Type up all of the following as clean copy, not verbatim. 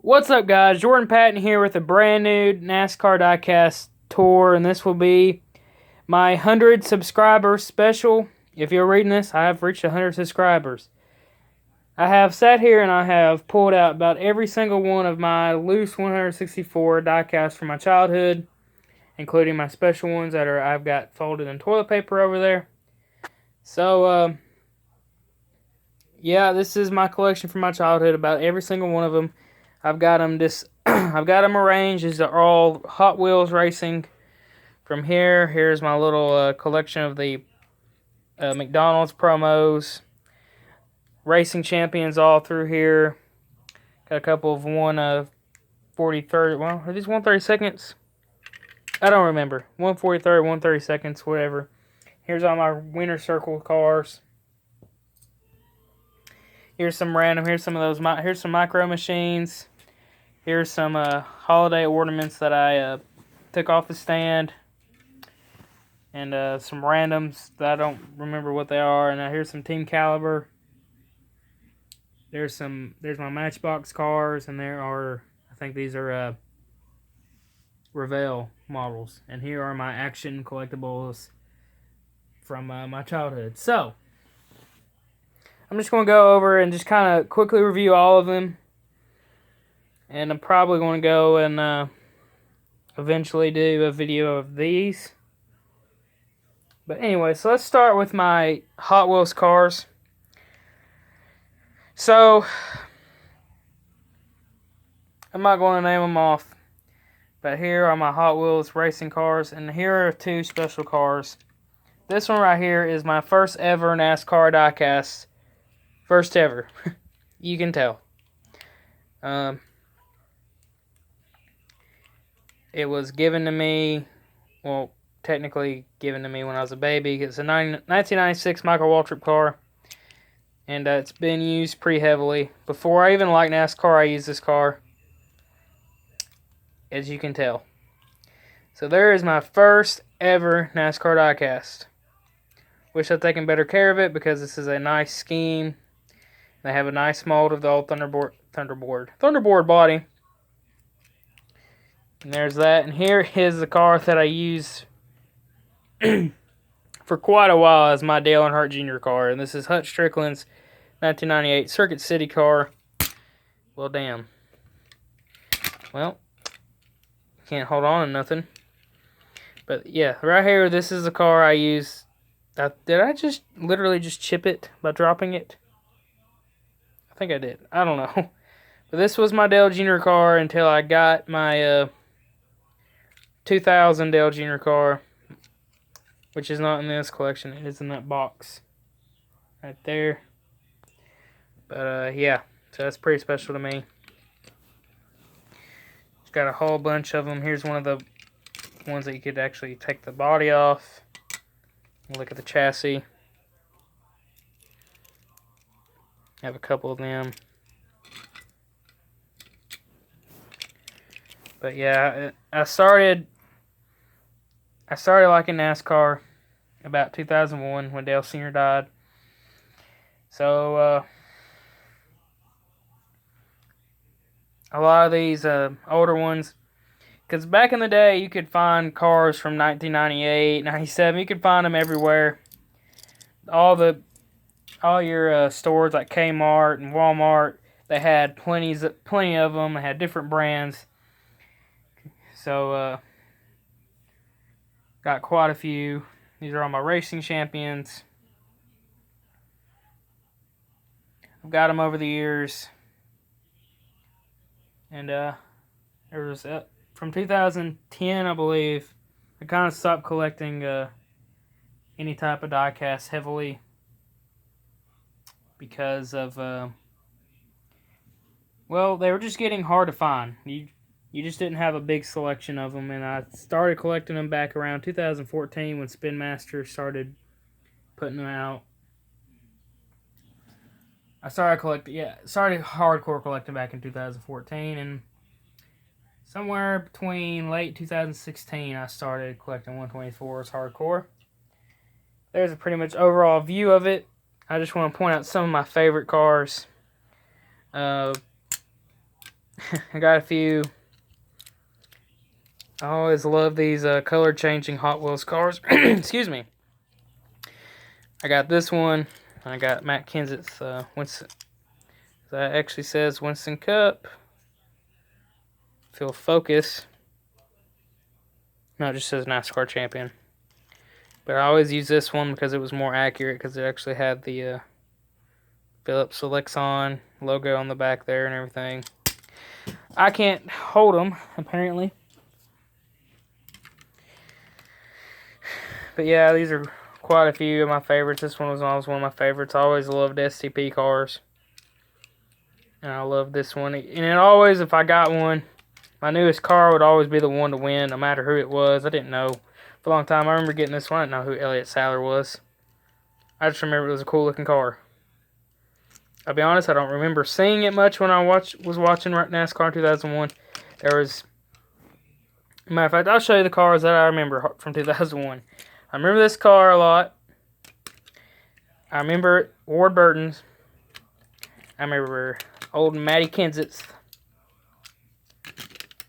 What's up, guys? Jordan Patton here with a brand new NASCAR diecast tour, and this will be my 100 subscriber special. If you're reading this, I have reached 100 subscribers. I have sat here and I have pulled out about every single one of my loose 164 diecasts from my childhood, including my special ones that I've got folded in toilet paper over there. So, yeah, this is my collection from my childhood, about every single one of them. I've got them I've got them arranged. These are all Hot Wheels racing. From here's my little collection of the McDonald's promos, racing champions all through here. Got a couple of 1:43. Well, are these 1:30 seconds? I don't remember. 1:43, 1:30 seconds, whatever. Here's all my winner circle cars. Here's some random. Here's some of those. Here's some micro machines. Here's some holiday ornaments that I took off the stand, and some randoms that I don't remember what they are. And here's some Team Caliber. There's my Matchbox Cars, and I think these are Revell models. And here are my action collectibles from my childhood. So I'm just going to go over and just kind of quickly review all of them. And I'm probably going to go and eventually do a video of these. But anyway, so let's start with my Hot Wheels cars. So, I'm not going to name them off. But here are my Hot Wheels racing cars. And here are two special cars. This one right here is my first ever NASCAR diecast. First ever. You can tell. It was given to me, well, technically given to me when I was a baby. It's a 1996 Michael Waltrip car, and it's been used pretty heavily. Before I even liked NASCAR, I used this car, as you can tell. So there is my first ever NASCAR diecast. Wish I'd taken better care of it because this is a nice scheme. They have a nice mold of the old Thunderboard body. And there's that. And here is the car that I used for quite a while as my Dale Earnhardt Jr. car. And this is Hutch Strickland's 1998 Circuit City car. Well, damn. Well, can't hold on to nothing. But yeah, right here, this is the car I used. Did I just literally just chip it by dropping it? I think I did. I don't know. But this was my Dale Jr. car until I got my 2000 Dale Jr. car, which is not in this collection. It is in that box right there. But yeah, so that's pretty special to me. It's got a whole bunch of them. Here's one of the ones that you could actually take the body off. Look at the chassis. I have a couple of them. But yeah, I started liking NASCAR about 2001 when Dale Sr. died. So a lot of these older ones, because back in the day you could find cars from 1998, 97. You could find them everywhere. All your stores like Kmart and Walmart, they had plenty of them. They had different brands. So, got quite a few. These are all my racing champions. I've got them over the years. And, there was, from 2010, I believe, I kind of stopped collecting any type of diecast heavily because of, well, they were just getting hard to find. You just didn't have a big selection of them, and I started collecting them back around 2014 when Spin Master started putting them out. I started hardcore collecting back in 2014, and somewhere between late 2016 I started collecting 124s hardcore. There's a pretty much overall view of it. I just want to point out some of my favorite cars. I got a few. I always love these color changing Hot Wheels cars. Excuse me. I got this one. I got Matt Kenseth's Winston. That actually says Winston Cup. Fill Focus. No, it just says NASCAR Champion. But I always use this one because it was more accurate, because it actually had the Phillips Lexon logo on the back there and everything. I can't hold them, apparently. But yeah, these are quite a few of my favorites. This one was always one of my favorites. I always loved STP cars. And I love this one. And it always, if I got one, my newest car would always be the one to win, no matter who it was. I didn't know. For a long time, I remember getting this one. I didn't know who Elliott Sadler was. I just remember it was a cool looking car. I'll be honest, I don't remember seeing it much when I was watching NASCAR 2001. There was, matter of fact, I'll show you the cars that I remember from 2001. I remember this car a lot. I remember Ward Burton's. I remember old Matty Kenseth's.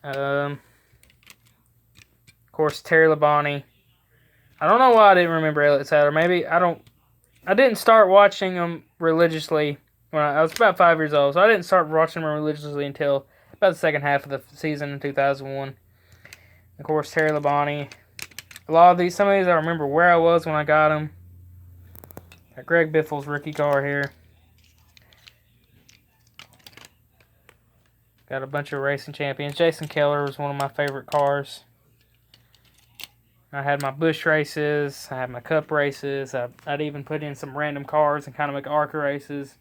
Of course, Terry Labonte. I don't know why I didn't remember Elliott Sadler. Maybe I didn't start watching them religiously when I was about 5 years old. So I didn't start watching them religiously until about the second half of the season in 2001. Of course, Terry Labonte. Some of these I remember where I was when I got them. Got Greg Biffle's rookie car here. Got a bunch of racing champions. Jason Keller was one of my favorite cars. I had my Busch races. I had my Cup races. I'd even put in some random cars and kind of make ARCA races.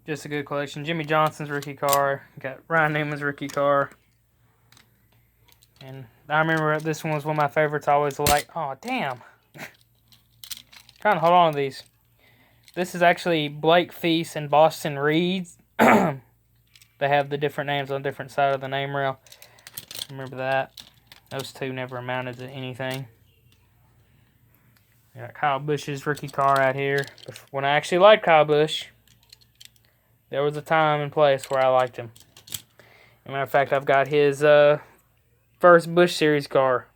Just a good collection. Jimmy Johnson's rookie car. Got Ryan Newman's rookie car. And I remember this one was one of my favorites. I always liked. Oh, damn. Trying to hold on to these. This is actually Blake Feast and Boston Reed. They have the different names on different side of the name rail. Remember that. Those two never amounted to anything. Got Kyle Busch's rookie car out here. When I actually liked Kyle Busch, there was a time and place where I liked him. As a matter of fact, I've got his first Busch Series car.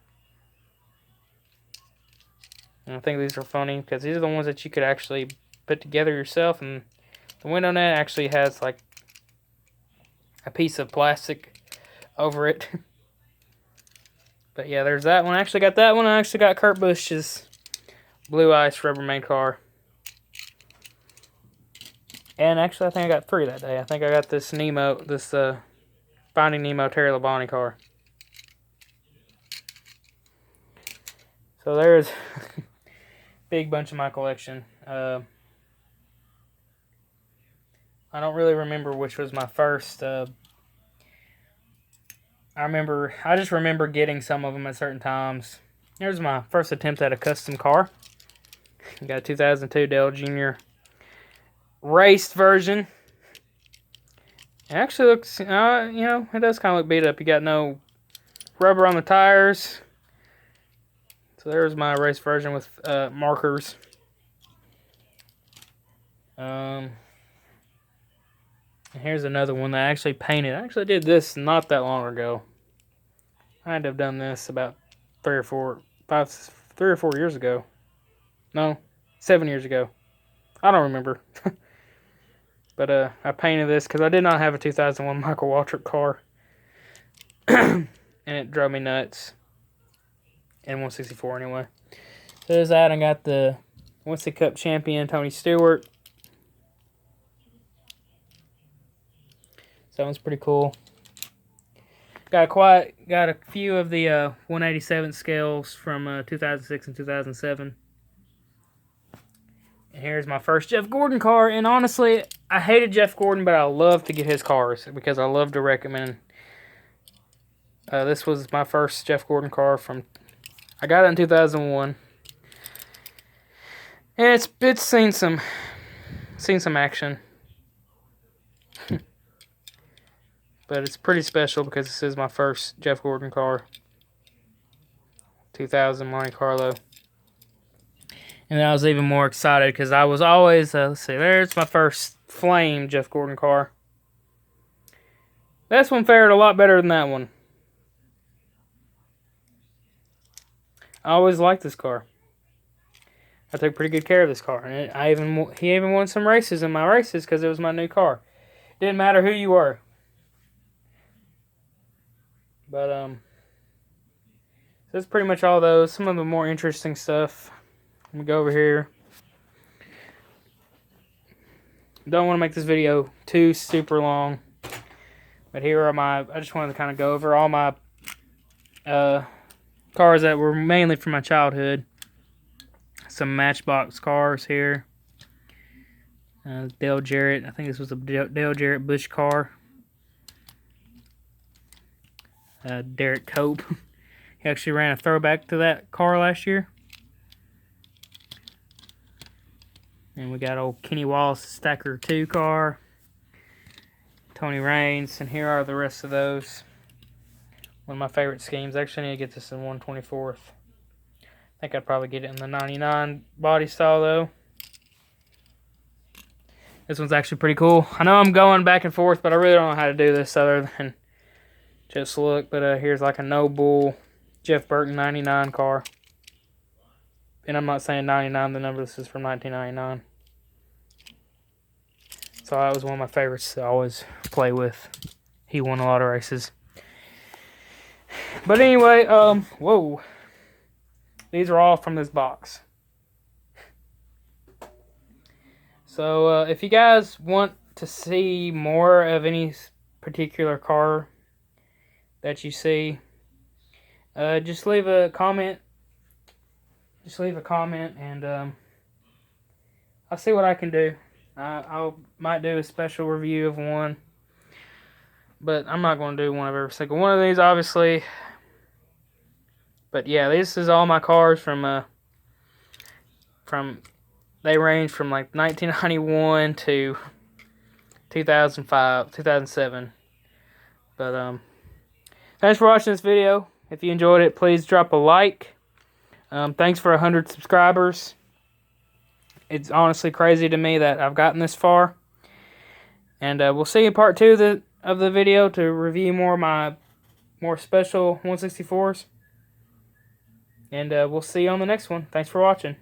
And I think these are funny because these are the ones that you could actually put together yourself, and the window net actually has like a piece of plastic over it. But yeah, there's that one. I actually got that one. I actually got Kurt Busch's Blue Ice Rubbermaid car. And actually, I think I got 3 that day. I think I got this Finding Nemo Terry Labonte car. So there's a big bunch of my collection. I don't really remember which was my first. I just remember getting some of them at certain times. Here's my first attempt at a custom car. Got a 2002 Dale Jr. raced version. It actually looks, it does kind of look beat up. You got no rubber on the tires. So there's my race version with markers. And here's another one that I actually painted. I actually did this not that long ago. I had to have done this about 3 or 4 years ago. No, 7 years ago. I don't remember. But I painted this because I did not have a 2001 Michael Waltrip car. And it drove me nuts. And 164 anyway. So there's that. I got the Winston Cup champion Tony Stewart. So that one's pretty cool. Got a few of the 187 scales from 2006 and 2007. And here's my first Jeff Gordon car. And honestly, I hated Jeff Gordon, but I love to get his cars because I love to recommend. This was my first Jeff Gordon car from. I got it in 2001. And it's seen some action. But it's pretty special because this is my first Jeff Gordon car. 2000 Monte Carlo. And I was even more excited because I was always, let's see, there's my first flame Jeff Gordon car. This one fared a lot better than that one. I always liked this car. I took pretty good care of this car, and he even won some races in my races because it was my new car. Didn't matter who you were. But that's pretty much all those. Some of the more interesting stuff. Let me go over here. Don't want to make this video too super long, but here are I just wanted to kind of go over all my cars that were mainly from my childhood. Some Matchbox Cars here. Dale Jarrett. I think this was a Dale Jarrett Busch car. Derek Cope. He actually ran a throwback to that car last year. And we got old Kenny Wallace Stacker 2 car. Tony Raines. And here are the rest of those. One of my favorite schemes. Actually, I need to get this in 1/24th. I think I'd probably get it in the 99 body style, though. This one's actually pretty cool. I know I'm going back and forth, but I really don't know how to do this other than just look. But here's like a No Bull Jeff Burton 99 car. And I'm not saying 99, the number. This is from 1999. So that was one of my favorites to always play with. He won a lot of races. But anyway, whoa. These are all from this box. So if you guys want to see more of any particular car that you see, just leave a comment. Just leave a comment, and I'll see what I can do. I might do a special review of one, but I'm not going to do one of every single one of these, obviously. But yeah, this is all my cars from they range from like 1991 to 2005, 2007. But thanks for watching this video. If you enjoyed it, please drop a like. Thanks for 100 subscribers. It's honestly crazy to me that I've gotten this far. And we'll see you in part 2 of the video to review more of my more special 164s. And we'll see you on the next one. Thanks for watching.